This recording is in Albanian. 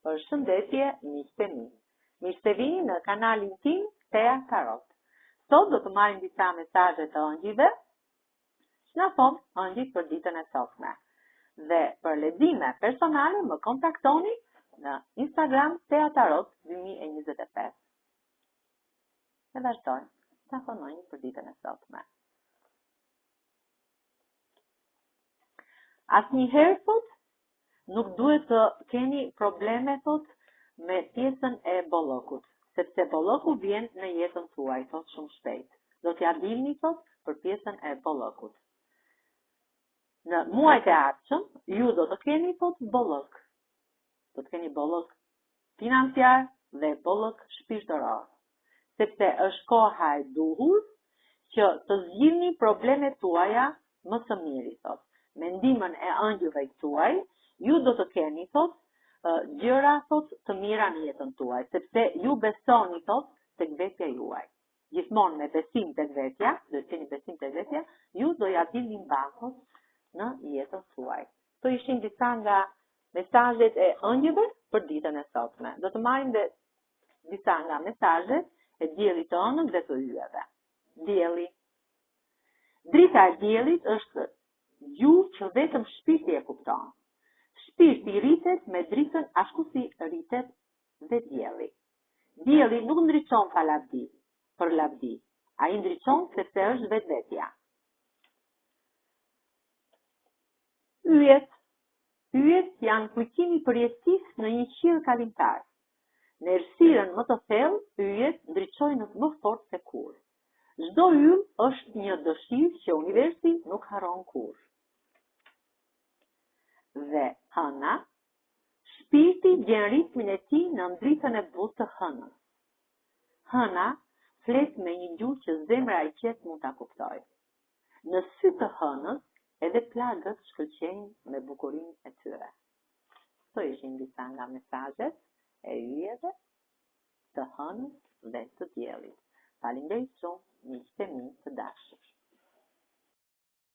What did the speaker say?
Përshëndetje, miqtë e mi. Mirë se vini në kanalin tim Tea Tarot. Sot do të marrim disa mesazhe të ëngjëve që na thon ëngjëjt për ditën e sotme. Dhe për lexime personale më kontaktoni në Instagram Tea Tarot 2025. Ne vazhdojmë ta thonë ëngjëjt për ditën e sotme. Asnjëherë thot nuk duhet të keni probleme thot me pjesën e bollokut, sepse bolloku vjen në jetën tuaj thot shumë shpejt. Do t'ja dilni thot për pjesën e bollokut. Në muajt e ardhshëm ju do të keni thot bollok. Do të keni bollok financiar dhe bollok shpirtëror, sepse është koha e duhur që të zgjidhni problemet tuaja më së miri thot. Me ndihmën e ëngjëllve tuaj, ju do të keni thot gjëra thot të mira në jetën tuaj, sepse ju besoni thot tek vetja juaj. Gjithmonë me besim tek vetja, do të keni besim tek vetja, ju do ja dilni mbakot në jetën tuaj. Këto ishin disa nga mesazhet e ëngjëllve për ditën e sotme. Do të marrim dhe disa nga mesazhet e diellit të ëndër dhe të yjeve. Dielli. Drita e diellit është gjuhë që vetëm shpirti e kupton. Shpirti rritet me dritën ashtu si rritet dhe dielli. Dielli nuk ndriçon pa lavdi, për lavdi. Ai ndriçon sepse është vetvetja. Yjet. Yjet janë kujtimi përjetësisë në një qiell kalimtar. Në errësirën më të thellë, yjet ndriçojnë më fort se kurrë. Çdo yll është një dëshirë që universi nuk harron kurrë. Dhe hëna, shpirti gjen ritmin e tij në ndritën e butë të hënës. Hëna flet me një gjuhë që zemra e qetë mund ta kuptojë. Në sy të hënës, edhe plagët shkëlqejnë me bukurinë e tyre. Këto ishin disa nga mesazhet e yjeve, të hënës dhe të diellit. Faleminderit shumë, miqtë e mi të dashur.